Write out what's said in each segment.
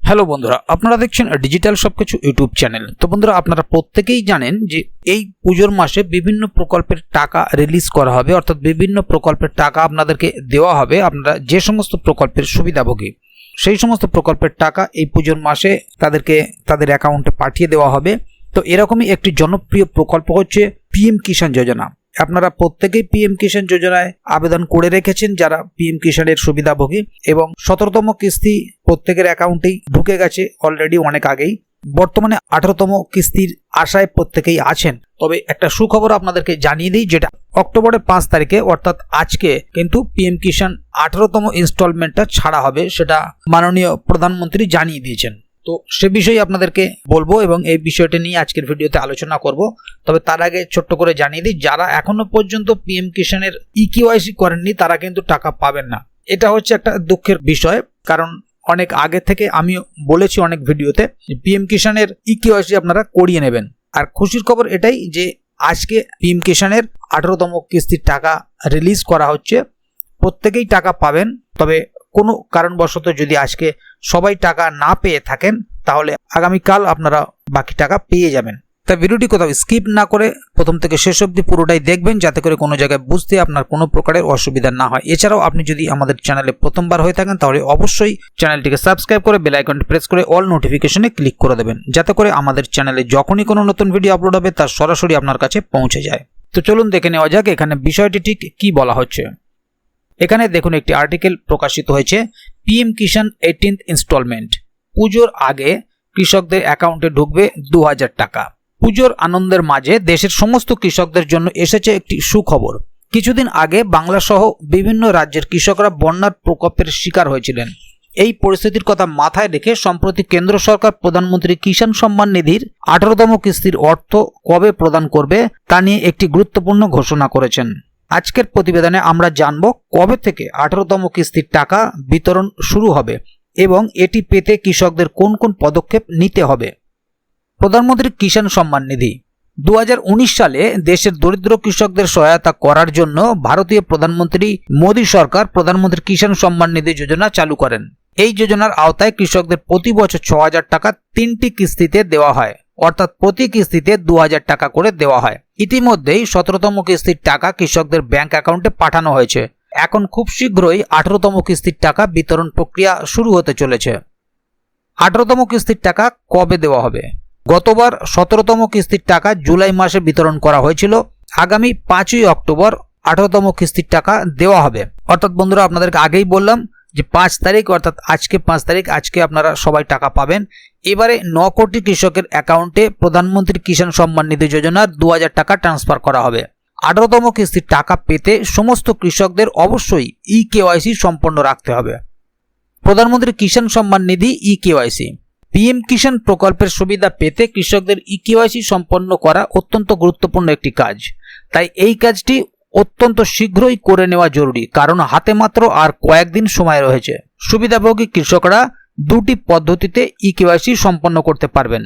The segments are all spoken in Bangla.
হ্যালো বন্ধুরা, আপনারা দেখছেন ডিজিটাল সবকিছু ইউটিউব চ্যানেল। তো বন্ধুরা, আপনারা প্রত্যেকেই জানেন যে এই পুজোর মাসে বিভিন্ন প্রকল্পের টাকা রিলিজ করা হবে, অর্থাৎ বিভিন্ন প্রকল্পের টাকা আপনাদেরকে দেওয়া হবে। আপনারা যে সমস্ত প্রকল্পের সুবিধাভোগী সেই সমস্ত প্রকল্পের টাকা এই পুজোর মাসে তাদেরকে তাদের অ্যাকাউন্টে পাঠিয়ে দেওয়া হবে। তো এরকমই একটি জনপ্রিয় প্রকল্প হচ্ছে পিএম কিষাণ যোজনা। আপনারা প্রত্যেকেই পিএম কিষাণ যোজনায় আবেদন করে রেখেছেন যারা পিএম কিষাণের সুবিধাভোগী, এবং 17তম কিস্তি প্রত্যেকের অ্যাকাউন্টেই ঢুকে গেছে অলরেডি অনেক আগেই। বর্তমানে 18তম কিস্তির আশায় প্রত্যেকেই আছেন। তবে একটা সুখবর আপনাদেরকে জানিয়ে দিই, যেটা অক্টোবরের 5 তারিখে অর্থাৎ আজকে কিন্তু পিএম কিষাণ 18তম ইনস্টলমেন্টটা ছাড়া হবে, সেটা মাননীয় প্রধানমন্ত্রী জানিয়ে দিয়েছেন। তো সে বিষয়ে আপনাদেরকে বলবো এবং এই বিষয়টা নিয়ে আজকের ভিডিওতে আলোচনা করব। তবে তার আগে ছোট্ট করে জানিয়ে দিই, যারা এখনো পর্যন্ত পিএম কিষাণের ইকেওয়াইসি করেননি তারা কিন্তু টাকা পাবেন না। এটা হচ্ছে একটা দুঃখের বিষয়, কারণ অনেক আগে থেকে আমি বলেছি অনেক ভিডিওতে পিএম কিষাণের ইকেওয়াইসি আপনারা করিয়ে নেবেন। আর খুশির খবর এটাই যে আজকে পিএম কিষাণের 18তম কিস্তির টাকা রিলিজ করা হচ্ছে। প্রত্যেকেই টাকা পাবেন। তবে কোনো কারণবশত যদি আজকে সবাই টাকা না পেয়ে থাকেন তাহলে আগামীকাল আপনারা বাকি টাকা পেয়ে যাবেন। তাই ভিডিওটি কোথাও স্কিপ না করে প্রথম থেকে শেষ অবধি পুরোটাই দেখবেন, যাতে করে কোনো জায়গায় বুঝতে আপনার কোনো প্রকারের অসুবিধা না হয়। এছাড়াও আপনি যদি আমাদের চ্যানেলে প্রথমবার হয়ে থাকেন তাহলে অবশ্যই চ্যানেলটিকে সাবস্ক্রাইব করে বেল আইকনটি প্রেস করে অল নোটিফিকেশনে ক্লিক করে দেবেন, যাতে করে আমাদের চ্যানেলে যখনই কোনো নতুন ভিডিও আপলোড হবে তার সরাসরি আপনার কাছে পৌঁছে যায়। তো চলুন দেখে নেওয়া যাক এখানে বিষয়টি ঠিক কি বলা হচ্ছে। এখানে দেখুন একটি আর্টিকেল প্রকাশিত হয়েছে, পিএম কিষাণ 18th ইনস্টলমেন্ট। পুজোর আগে কৃষকদের অ্যাকাউন্টে ঢুকবে 2000 টাকা। পুজোর আনন্দের মাঝে দেশের সমস্ত কৃষকদের জন্য এসেছে একটি সুখবর। কিছুদিন আগে বাংলা সহ বিভিন্ন রাজ্যের কৃষকরা বন্যার প্রকোপের শিকার হয়েছিলেন। এই পরিস্থিতির কথা মাথায় রেখে সম্প্রতি কেন্দ্র সরকার প্রধানমন্ত্রী কিষাণ সম্মান নিধির 18তম কিস্তির অর্থ কবে প্রদান করবে তা নিয়ে একটি গুরুত্বপূর্ণ ঘোষণা করেছেন। আজকের প্রতিবেদনে আমরা জানব কবে থেকে 18তম কিস্তির টাকা বিতরণ শুরু হবে এবং এটি পেতে কৃষকদের কোন কোন পদক্ষেপ নিতে হবে। প্রধানমন্ত্রী কিষাণ সম্মান নিধি 2019 সালে দেশের দরিদ্র কৃষকদের সহায়তা করার জন্য ভারতীয় প্রধানমন্ত্রী মোদী সরকার প্রধানমন্ত্রী কিষাণ সম্মান নিধি যোজনা চালু করেন। এই যোজনার আওতায় কৃষকদের প্রতি বছর 6000 টাকা 3টি কিস্তিতে দেওয়া হয়, অর্থাৎ প্রতি কিস্তিতে 2000 টাকা করে দেওয়া হয়। ইতিমধ্যেই 17তম কিস্তির টাকা কৃষকদের ব্যাংক অ্যাকাউন্টে পাঠানো হয়েছে। এখন খুব শীঘ্রই 18তম কিস্তির টাকা বিতরণ প্রক্রিয়া শুরু হতে চলেছে। 18তম কিস্তির টাকা কবে দেওয়া হবে? গতবার 17তম কিস্তির টাকা জুলাই মাসে বিতরণ করা হয়েছিল। আগামী 5ই অক্টোবর 18তম কিস্তির টাকা দেওয়া হবে। অর্থাৎ বন্ধুরা, আপনাদেরকে আগেই বললাম যে 5 তারিখ অর্থাৎ আজকে 5 তারিখ আজকে আপনারা সবাই টাকা পাবেন। এবারে 9 কোটি কৃষকের অ্যাকাউন্টে প্রধানমন্ত্রী কিষাণ সম্মান নিধি যোজনার 2000 টাকা ট্রান্সফার করা হবে। 18তম কিস্তির টাকা পেতে সমস্ত কৃষকদের অবশ্যই ইকেওয়াইসি সম্পন্ন রাখতে হবে। প্রধানমন্ত্রী কিষাণ সম্মান নিধি ইকেওয়াইসি পিএম কিষাণ প্রকল্পের সুবিধা পেতে কৃষকদের ইকেওয়াইসি সম্পন্ন করা অত্যন্ত গুরুত্বপূর্ণ একটি কাজ। তাই এই কাজটি অত্যন্ত শীঘ্রই করে নেওয়া জরুরি, কারণ হাতে মাত্র আর কয়েকদিন সময় রয়েছে। সুবিধাভোগী কৃষকরা দুটি পদ্ধতিতে ইকেওয়াইসি সম্পন্ন করতে পারবেন।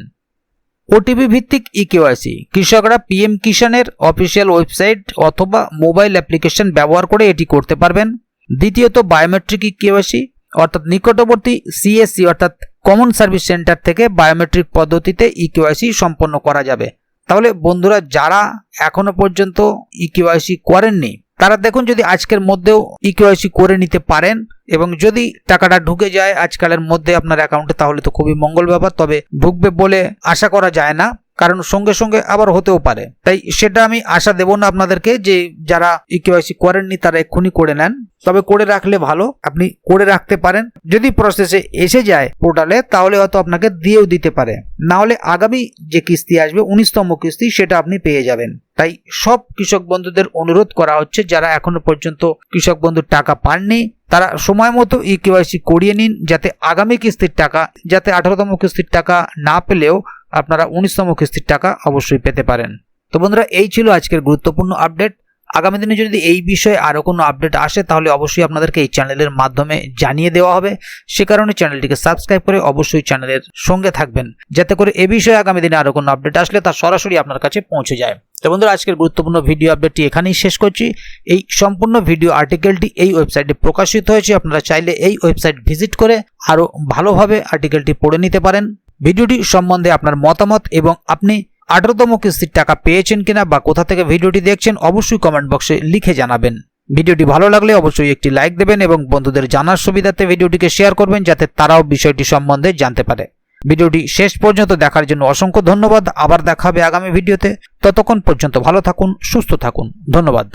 ওটিপি ভিত্তিক ইকেওয়াইসি কৃষকরা পিএম কিষাণের অফিসিয়াল ওয়েবসাইট অথবা মোবাইল অ্যাপ্লিকেশন ব্যবহার করে এটি করতে পারবেন। দ্বিতীয়ত বায়োমেট্রিক ইকেওয়াইসি, অর্থাৎ নিকটবর্তী সিএসসি অর্থাৎ কমন সার্ভিস সেন্টার থেকে বায়োমেট্রিক পদ্ধতিতে ইকেওয়াইসি সম্পন্ন করা যাবে। তাহলে বন্ধুরা, যারা এখনো পর্যন্ত ইকেওয়াইসি করেননি তারা দেখুন যদি আজকের মধ্যেও ইকেওয়াইসি করে নিতে পারেন এবং যদি টাকাটা ঢুকে যায় আজকালের মধ্যে আপনার অ্যাকাউন্টে তাহলে তো খুবই মঙ্গল ব্যাপার। তবে ঢুকবে বলে আশা করা যায় না, কারণ সঙ্গে সঙ্গে আবার হতেও পারে। তাই সেটা আমি আশা দেব না আপনাদেরকে যে যারা ইকেওয়াইসি করেননি তারা এক্ষুনি করে নেন। তবে করে রাখলে ভালো, আপনি করে রাখতে পারেন। যদি প্রসেসে এসে যায় পোর্টালে তাহলে হয়তো আপনাকে দিয়েও দিতে পারে, না হলে আগামী যে কিস্তি আসবে 19তম কিস্তি সেটা আপনি পেয়ে যাবেন। তাই সব কৃষক বন্ধুদের অনুরোধ করা হচ্ছে যারা এখনো পর্যন্ত কৃষক বন্ধুর টাকা পাননি তারা সময় মতো ইকেওয়াইসি করিয়ে নিন, যাতে আগামী কিস্তির টাকা, যাতে 18তম কিস্তির টাকা না পেলেও আপনারা 19তম কিস্তির টাকা অবশ্যই পেতে পারেন। তো বন্ধুরা, এই ছিল আজকের গুরুত্বপূর্ণ আপডেট। আগামী দিনে যদি এই বিষয়ে আরও কোনো আপডেট আসে তাহলে অবশ্যই আপনাদেরকে এই চ্যানেলের মাধ্যমে জানিয়ে দেওয়া হবে। সে কারণে চ্যানেলটিকে সাবস্ক্রাইব করে অবশ্যই চ্যানেলের সঙ্গে থাকবেন, যাতে করে এ বিষয়ে আগামী দিনে আরও কোনো আপডেট আসলে তা সরাসরি আপনার কাছে পৌঁছে যায়। তো বন্ধুরা, আজকের গুরুত্বপূর্ণ ভিডিও আপডেটটি এখানেই শেষ করছি। এই সম্পূর্ণ ভিডিও আর্টিকেলটি এই ওয়েবসাইটে প্রকাশিত হয়েছে। আপনারা চাইলে এই ওয়েবসাইট ভিজিট করে আরও ভালোভাবে আর্টিকেলটি পড়ে নিতে পারেন। ভিডিওটি সম্বন্ধে আপনার মতামত এবং আপনি 18তম কিস্তির টাকা পেয়েছেন কিনা বা কোথা থেকে ভিডিওটি দেখছেন অবশ্যই কমেন্ট বক্সে লিখে জানাবেন। ভিডিওটি ভালো লাগলে অবশ্যই একটি লাইক দেবেন এবং বন্ধুদের জানার সুবিধার্থে ভিডিওটিকে শেয়ার করবেন, যাতে তারাও বিষয়টি সম্বন্ধে জানতে পারে। ভিডিওটি শেষ পর্যন্ত দেখার জন্য অসংখ্য ধন্যবাদ। আবার দেখা হবে আগামী ভিডিওতে। ততক্ষণ পর্যন্ত ভালো থাকুন, সুস্থ থাকুন। ধন্যবাদ।